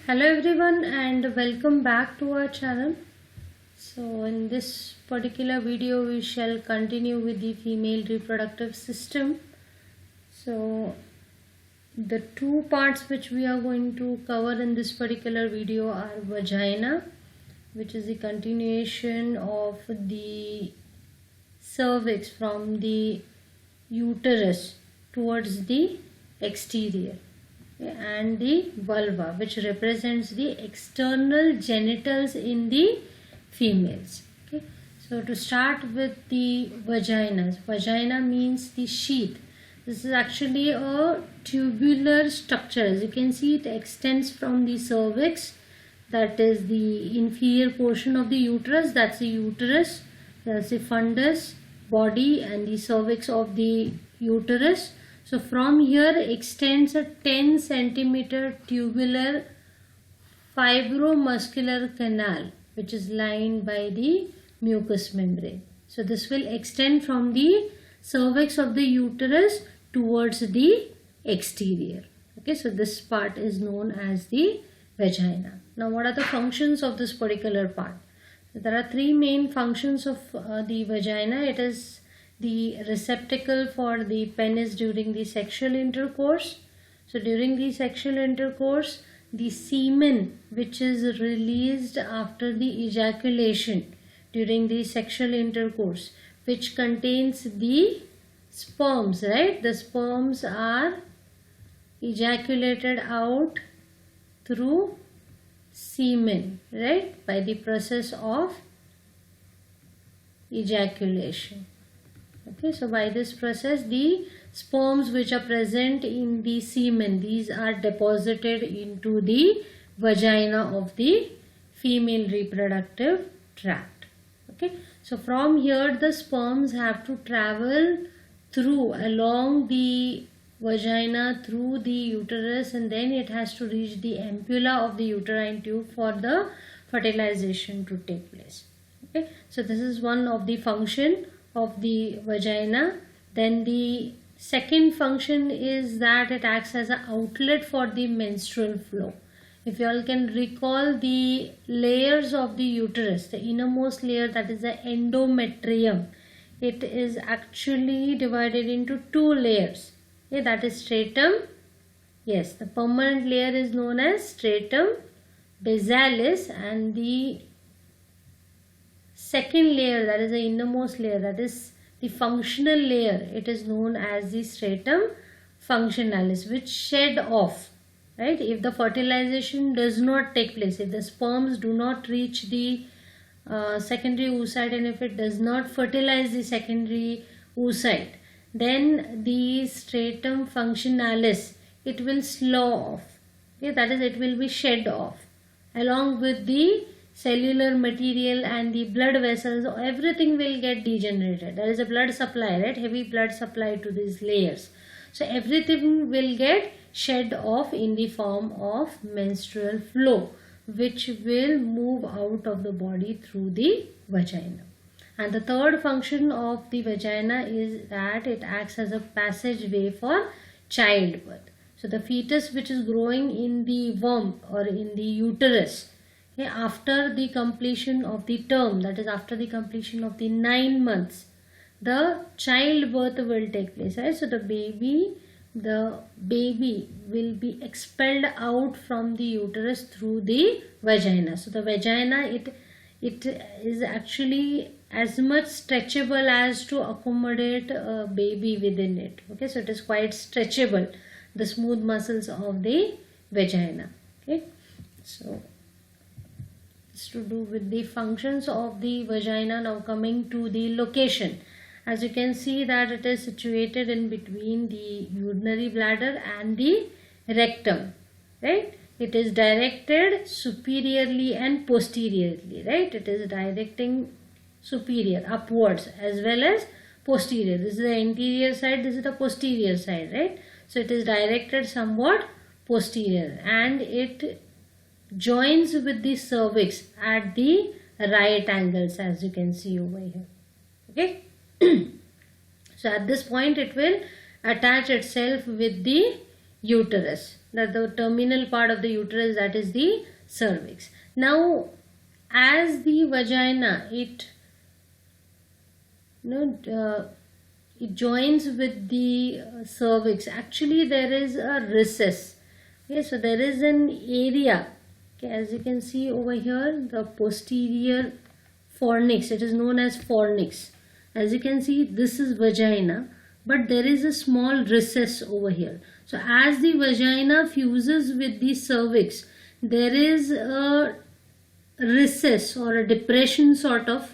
Hello everyone and welcome back to our channel. So in this particular video we shall continue with the female reproductive system. So the two parts which we are going to cover in this particular video are vagina, which is the continuation of the cervix from the uterus towards the exterior, and the vulva, which represents the external genitals in the females. Okay, so to start with the vaginas, vagina means the sheath. This is actually a tubular structure. As you can see, it extends from the cervix, that is the inferior portion of the uterus, that's the uterus, that's the fundus body and the cervix of the uterus. So from here extends a 10 centimeter tubular fibromuscular canal which is lined by the mucous membrane. So this will extend from the cervix of the uterus towards the exterior. Okay, so this part is known as the vagina. Now what are the functions of this particular part? So there are three main functions of the vagina. It is the receptacle for the penis during the sexual intercourse. So during the sexual intercourse, the semen which is released after the ejaculation during the sexual intercourse, which contains the sperms, right? The sperms are ejaculated out through semen, right, by the process of ejaculation. Okay, so by this process the sperms which are present in the semen, these are deposited into the vagina of the female reproductive tract. Okay, so from here the sperms have to travel through along the vagina through the uterus, and then it has to reach the ampulla of the uterine tube for the fertilization to take place. Okay, so this is one of the function of the vagina. Then the second function is that it acts as an outlet for the menstrual flow. If you all can recall the layers of the uterus, the innermost layer, that is the endometrium, it is actually divided into two layers. Okay, that is stratum. Yes, the permanent layer is known as stratum basalis, and the second layer, that is the innermost layer, that is the functional layer, it is known as the stratum functionalis, which shed off, right, if the fertilization does not take place, if the sperms do not reach the secondary oocyte, and if it does not fertilize the secondary oocyte, then the stratum functionalis, it will slough off. Okay, that is, it will be shed off along with the cellular material and the blood vessels. Everything will get degenerated. There is a blood supply, right, heavy blood supply to these layers. So everything will get shed off in the form of menstrual flow, which will move out of the body through the vagina. And the third function of the vagina is that it acts as a passageway for childbirth. So the fetus which is growing in the womb or in the uterus, okay, after the completion of the term, that is after the completion of the 9 months, the childbirth will take place, right? So the baby will be expelled out from the uterus through the vagina. So the vagina, it is actually as much stretchable as to accommodate a baby within it. Okay, so it is quite stretchable, the smooth muscles of the vagina. Okay, so it's to do with the functions of the vagina. Now coming to the location, as you can see that it is situated in between the urinary bladder and the rectum, right? It is directed superiorly and posteriorly, right? It is directing superior upwards as well as posterior. This is the anterior side, this is the posterior side, right? So it is directed somewhat posterior, and it joins with the cervix at the right angles, as you can see over here. Okay, so at this point it will attach itself with the uterus. that the terminal part of the uterus, that is the cervix. Now, as the vagina, it it joins with the cervix. Actually, there is a recess. Okay, so there is an area. Okay, as you can see over here, the posterior fornix. It is known as fornix. As you can see, this is vagina, but there is a small recess over here. So as the vagina fuses with the cervix, there is a recess or a depression sort of.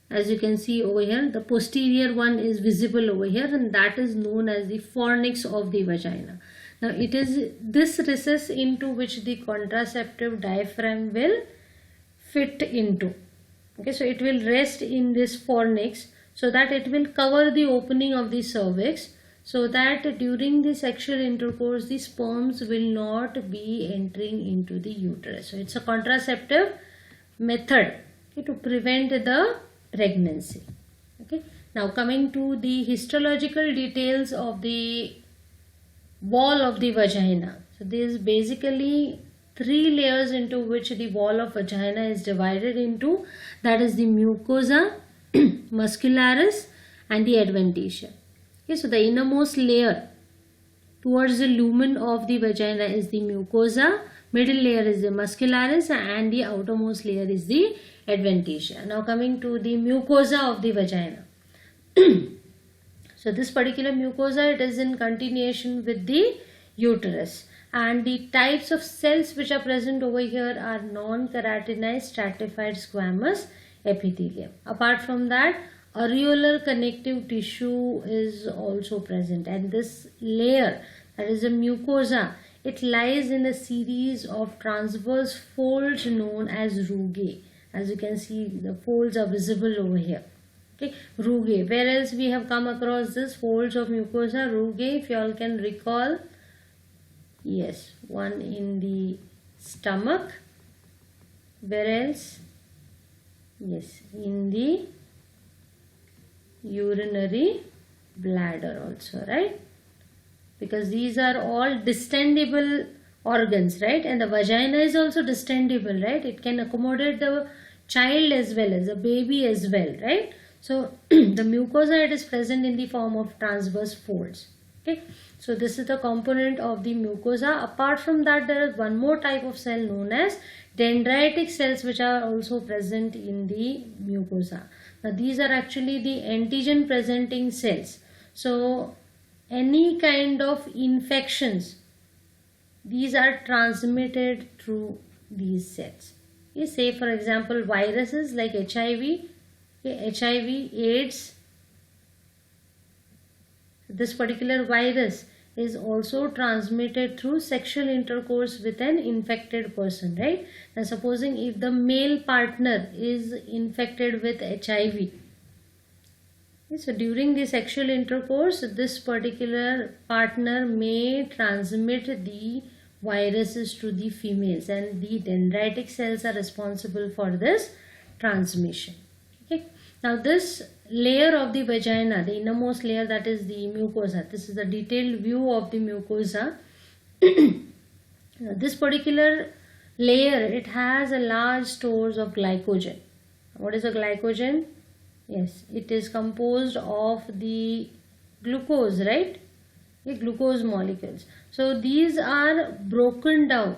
As you can see over here, the posterior one is visible over here, and that is known as the fornix of the vagina. Now it is this recess into which the contraceptive diaphragm will fit into. Okay, so it will rest in this fornix so that it will cover the opening of the cervix, so that during the sexual intercourse the sperms will not be entering into the uterus. So it's a contraceptive method, okay, to prevent the pregnancy. Okay, now coming to the histological details of the wall of the vagina. So there is basically 3 layers into which the wall of vagina is divided into, that is the mucosa, muscularis and the adventitia. Okay, so the innermost layer towards the lumen of the vagina is the mucosa, middle layer is the muscularis, and the outermost layer is the adventitia. Now coming to the mucosa of the vagina. So this particular mucosa, it is in continuation with the uterus, and the types of cells which are present over here are non-keratinized stratified squamous epithelium. Apart from that, areolar connective tissue is also present, and this layer, that is a mucosa, it lies in a series of transverse folds known as rugae. As you can see, the folds are visible over here. Okay, rugae. Where else we have come across this folds of mucosa? Rugae, if you all can recall. Yes, one in the stomach. Where else? Yes, in the urinary bladder also, right? Because these are all distendable organs, right? And the vagina is also distendable, right? It can accommodate the child as well as a baby as well, right? So the mucosa, it is present in the form of transverse folds. Okay, so this is the component of the mucosa. Apart from that, there is one more type of cell known as dendritic cells, which are also present in the mucosa. Now these are actually the antigen presenting cells. So any kind of infections, these are transmitted through these cells. Okay, say for example viruses like HIV, HIV, AIDS. This particular virus is also transmitted through sexual intercourse with an infected person, right? Now supposing if the male partner is infected with HIV, okay, so during the sexual intercourse, this particular partner may transmit the viruses to the females, and the dendritic cells are responsible for this transmission. Okay, now this layer of the vagina, the innermost layer, that is the mucosa. This is the detailed view of the mucosa. This particular layer, it has a large stores of glycogen. What is a glycogen? Yes, it is composed of the glucose, right? The glucose molecules. So these are broken down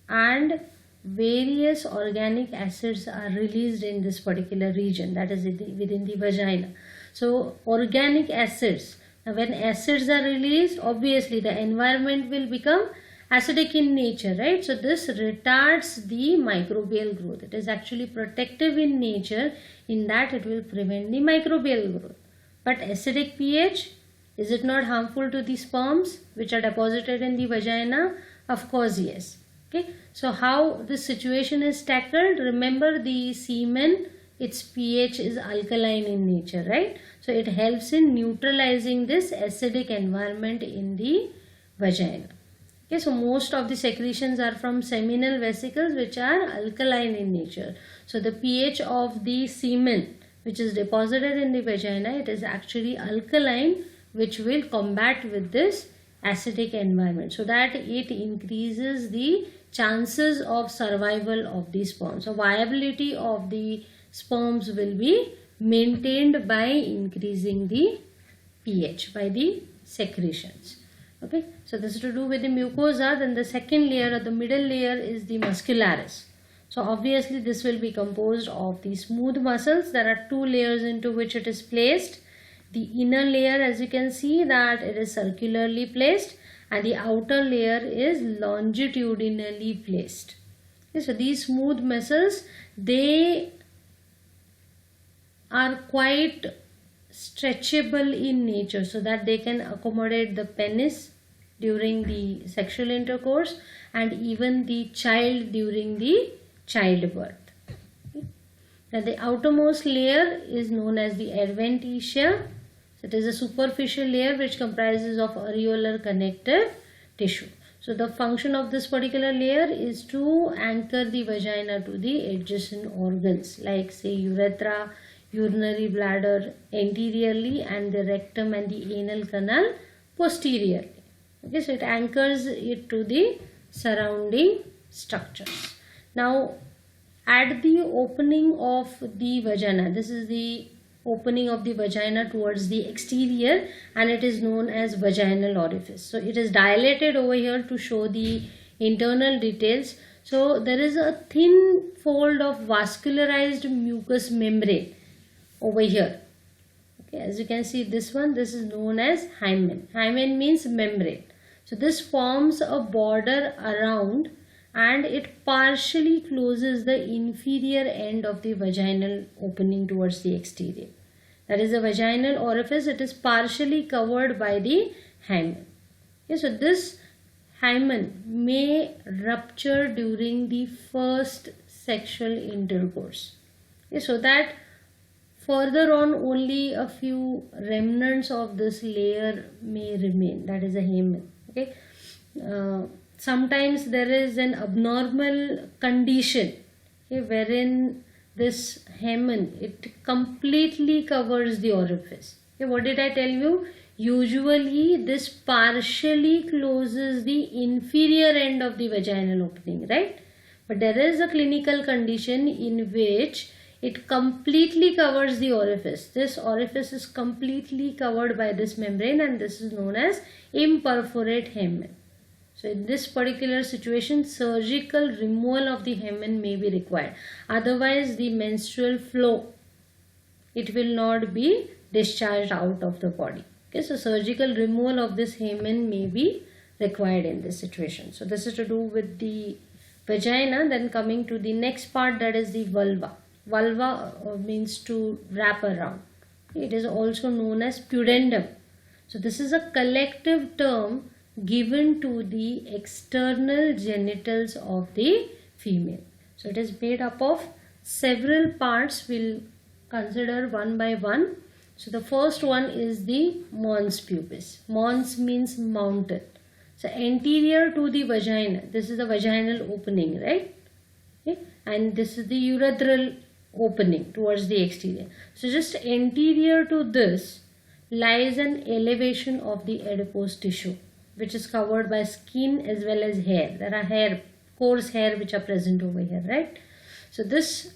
and various organic acids are released in this particular region, that is within the vagina. So organic acids, now when acids are released, obviously the environment will become acidic in nature, right? So this retards the microbial growth. It is actually protective in nature, in that it will prevent the microbial growth. But acidic pH, is it not harmful to the sperms which are deposited in the vagina? Of course, yes. Okay, so how this situation is tackled? Remember, the semen, its pH is alkaline in nature, right? So it helps in neutralizing this acidic environment in the vagina. Okay, so most of the secretions are from seminal vesicles which are alkaline in nature. So the pH of the semen which is deposited in the vagina, it is actually alkaline, which will combat with this acidic environment, so that it increases the chances of survival of the sperm. So viability of the sperms will be maintained by increasing the pH by the secretions. Okay, so this is to do with the mucosa. Then the second layer or the middle layer is the muscularis. So obviously this will be composed of the smooth muscles. There are two layers into which it is placed. The inner layer, as you can see, that it is circularly placed, and the outer layer is longitudinally placed. Okay, so these smooth muscles, they are quite stretchable in nature, so that they can accommodate the penis during the sexual intercourse and even the child during the childbirth. Okay. Now the outermost layer is known as the adventitia. So it is a superficial layer which comprises of areolar connective tissue. So the function of this particular layer is to anchor the vagina to the adjacent organs like say urethra, urinary bladder anteriorly, and the rectum and the anal canal posteriorly. Okay, so it anchors it to the surrounding structures. Now at the opening of the vagina, this is the opening of the vagina towards the exterior, and it is known as vaginal orifice. So it is dilated over here to show the internal details. So there is a thin fold of vascularized mucous membrane over here. Okay, as you can see, this one, this is known as hymen. Hymen means membrane. So this forms a border around, and it partially closes the inferior end of the vaginal opening towards the exterior. That is the vaginal orifice. It is partially covered by the hymen. Okay, so this hymen may rupture during the first sexual intercourse. Okay, so that further on only a few remnants of this layer may remain. That is a hymen. Okay. Sometimes there is an abnormal condition, okay, wherein this hymen, it completely covers the orifice. Okay, what did I tell you? Usually this partially closes the inferior end of the vaginal opening, right? But there is a clinical condition in which it completely covers the orifice. This orifice is completely covered by this membrane, and this is known as imperforate hymen. So in this particular situation, surgical removal of the hymen may be required. Otherwise, the menstrual flow, it will not be discharged out of the body. Okay, so surgical removal of this hymen may be required in this situation. So this is to do with the vagina. Then coming to the next part, that is the vulva. Vulva means to wrap around. It is also known as pudendum. So this is a collective term given to the external genitals of the female. So it is made up of several parts. We'll consider one by one. So the first one is the mons pubis. Mons means mountain. So anterior to the vagina, this is the vaginal opening, right? Okay. And this is the urethral opening towards the exterior. So just anterior to this lies an elevation of the adipose tissue, which is covered by skin as well as hair. There are coarse hair which are present over here, right? So this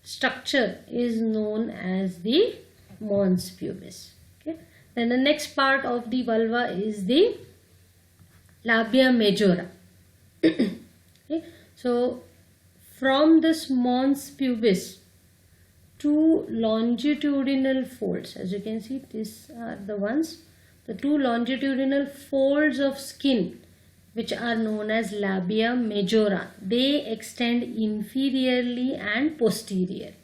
structure is known as the mons pubis. Okay. Then the next part of the vulva is the labia majora. Okay. So from this mons pubis, two longitudinal folds, as you can see, these are the ones, the two longitudinal folds of skin which are known as labia majora. They extend inferiorly and posteriorly.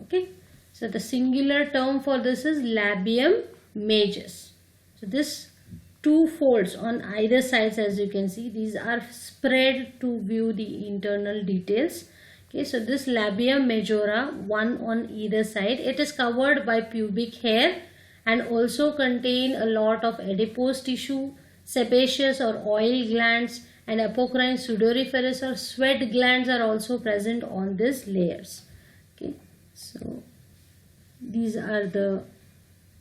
Okay, so the singular term for this is labium majus. So this two folds on either sides, as you can see, these are spread to view the internal details. Okay, so this labia majora, one on either side, it is covered by pubic hair and also contain a lot of adipose tissue, sebaceous or oil glands, and apocrine sudoriferous or sweat glands are also present on these layers. Okay, so these are the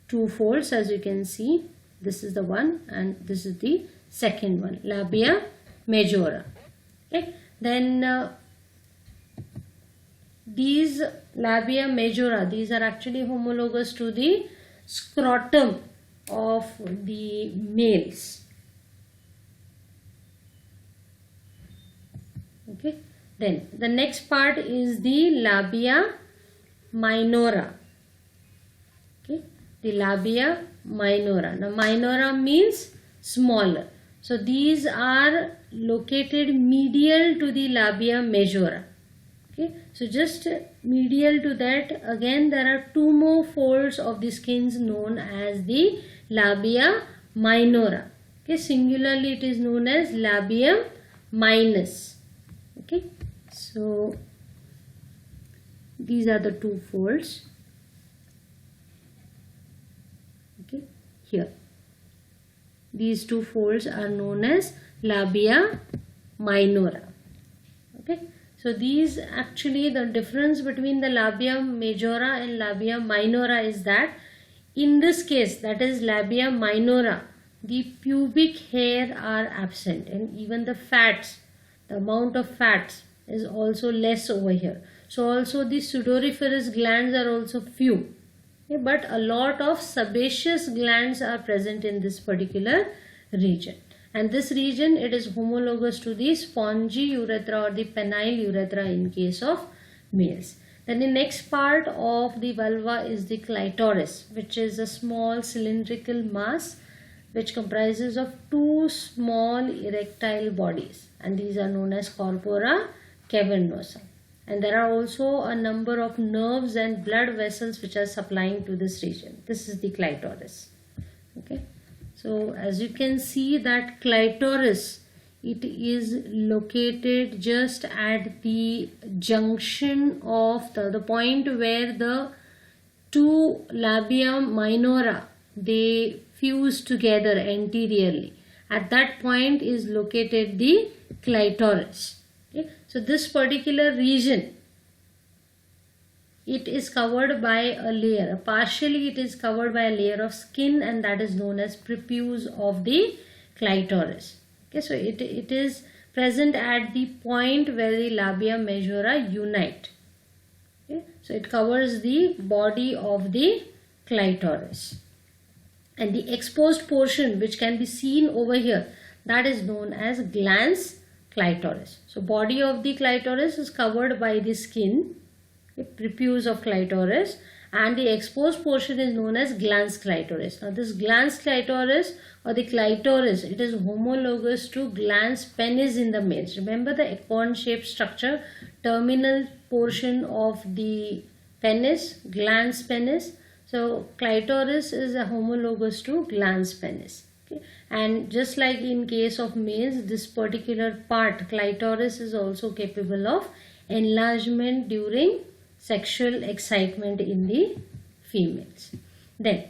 two folds, as you can see. This is the one and this is the second one, labia majora. Okay, then these labia majora, these are actually homologous to the scrotum of the males. Okay, then the next part is the labia minora. Okay, the labia minora. Now minora means smaller. So these are located medial to the labia majora. Okay, so just medial to that, again there are two more folds of the skins known as the labia minora. Okay, singularly it is known as labium minus. Okay, so these are the two folds. Okay, here these two folds are known as labia minora. Okay, so these actually, the difference between the labia majora and labia minora is that in this case, that is labia minora, the pubic hair are absent and even the fats, the amount of fats is also less over here. So also the sudoriferous glands are also few. Okay, but a lot of sebaceous glands are present in this particular region. And this region, it is homologous to the spongy urethra or the penile urethra in case of males. Then the next part of the vulva is the clitoris, which is a small cylindrical mass which comprises of two small erectile bodies, and these are known as corpora cavernosa. And there are also a number of nerves and blood vessels which are supplying to this region. This is the clitoris. Okay, so as you can see that clitoris, it is located just at the junction of the point where the two labia minora, they fuse together anteriorly. At that point is located the clitoris. Okay, so this particular region, it is covered by a layer, partially it is covered by a layer of skin, and that is known as prepuce of the clitoris. Okay, so it is present at the point where the labia majora unite. Okay, so it covers the body of the clitoris, and the exposed portion which can be seen over here, that is known as glans clitoris. So body of the clitoris is covered by the skin, the prepuce of clitoris, and the exposed portion is known as glans clitoris. Now this glans clitoris or the clitoris, it is homologous to glans penis in the males. Remember the acorn shaped structure, terminal portion of the penis, glans penis. So clitoris is a homologous to glans penis. Okay. And just like in case of males, this particular part, clitoris, is also capable of enlargement during sexual excitement in the females. Then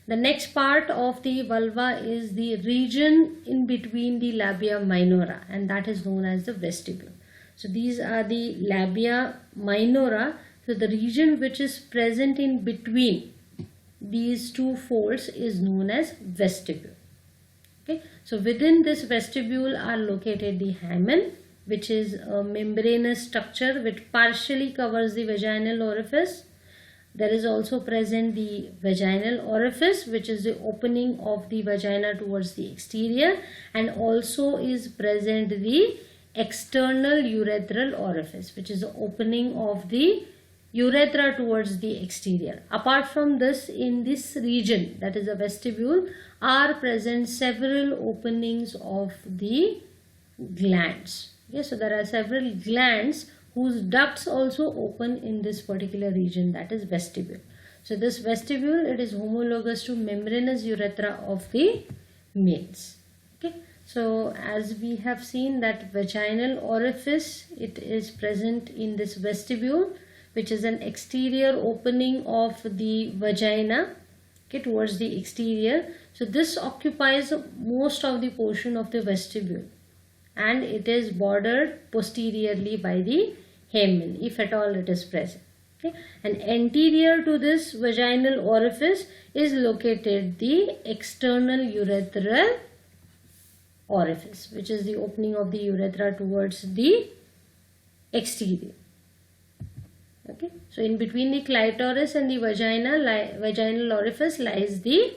the next part of the vulva is the region in between the labia minora, and that is known as the vestibule. So these are the labia minora. So the region which is present in between these two folds is known as vestibule. Okay, so within this vestibule are located the hymen, which is a membranous structure which partially covers the vaginal orifice. There is also present the vaginal orifice, which is the opening of the vagina towards the exterior, and also is present the external urethral orifice, which is the opening of the urethra towards the exterior. Apart from this, in this region, that is the vestibule, are present several openings of the glands. Okay, so there are several glands whose ducts also open in this particular region, that is vestibule. So this vestibule, it is homologous to membranous urethra of the males. Okay, so as we have seen that vaginal orifice, it is present in this vestibule, which is an exterior opening of the vagina, okay, towards the exterior. So this occupies most of the portion of the vestibule, and it is bordered posteriorly by the hymen, if at all it is present. Okay, and anterior to this vaginal orifice is located the external urethral orifice, which is the opening of the urethra towards the exterior. Okay, so in between the clitoris and the vaginal orifice lies the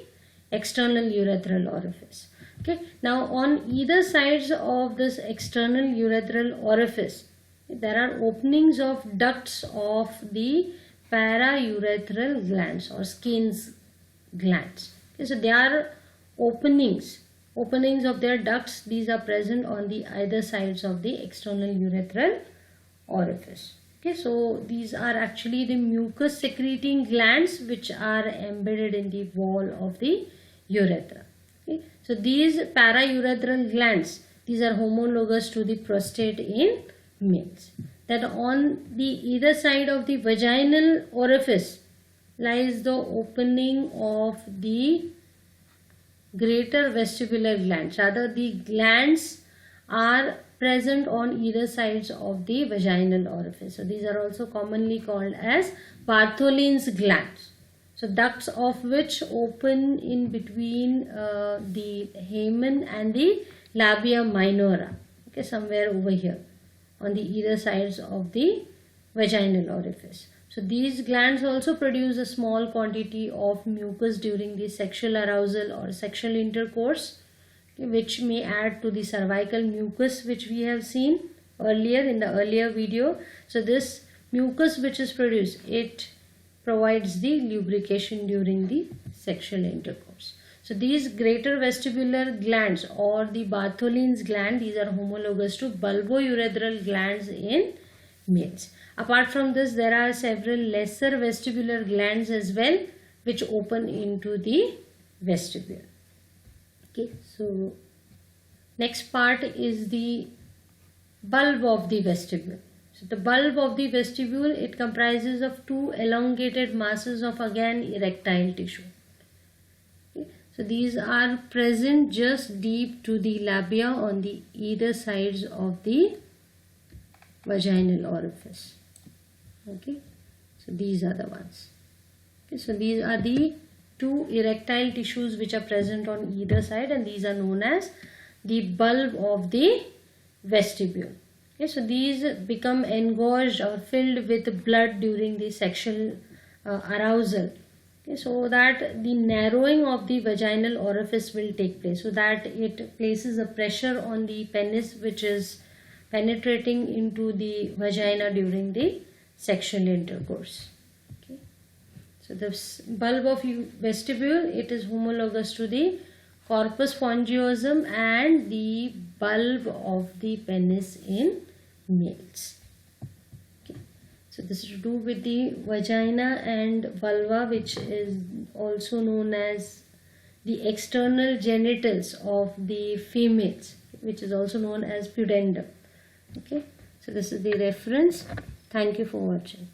external urethral orifice. Okay, now on either sides of this external urethral orifice, there are openings of ducts of the paraurethral glands or Skin's glands. Okay, so there are openings of their ducts. These are present on the either sides of the external urethral orifice. Okay, so these are actually the mucus secreting glands which are embedded in the wall of the urethra. Okay, so these paraurethral glands, these are homologous to the prostate in males. That on the either side of the vaginal orifice lies the opening of the greater vestibular glands. Rather, the glands are present on either sides of the vaginal orifice. So these are also commonly called as Bartholin's glands. So ducts of which open in between the hymen and the labia minora. Okay, somewhere over here on the either sides of the vaginal orifice. So these glands also produce a small quantity of mucus during the sexual arousal or sexual intercourse, which may add to the cervical mucus which we have seen earlier in the earlier video. So this mucus which is produced, it provides the lubrication during the sexual intercourse. So these greater vestibular glands or the Bartholin's gland, these are homologous to bulbourethral glands in males. Apart from this, there are several lesser vestibular glands as well which open into the vestibule. Okay, so next part is the bulb of the vestibule. So the bulb of the vestibule, it comprises of two elongated masses of again erectile tissue. Okay, so these are present just deep to the labia on the either sides of the vaginal orifice. Okay, so these are the ones. Okay, so these are the two erectile tissues which are present on either side, and these are known as the bulb of the vestibule. Okay, so these become engorged or filled with blood during the sexual arousal. Okay, so that the narrowing of the vaginal orifice will take place, so that it places a pressure on the penis which is penetrating into the vagina during the sexual intercourse. Okay, so the bulb of vestibule, it is homologous to the corpus spongiosum and the bulb of the penis in males. Okay, so this is to do with the vagina and vulva, which is also known as the external genitals of the females, which is also known as pudendum. Okay, so this is the reference. Thank you for watching.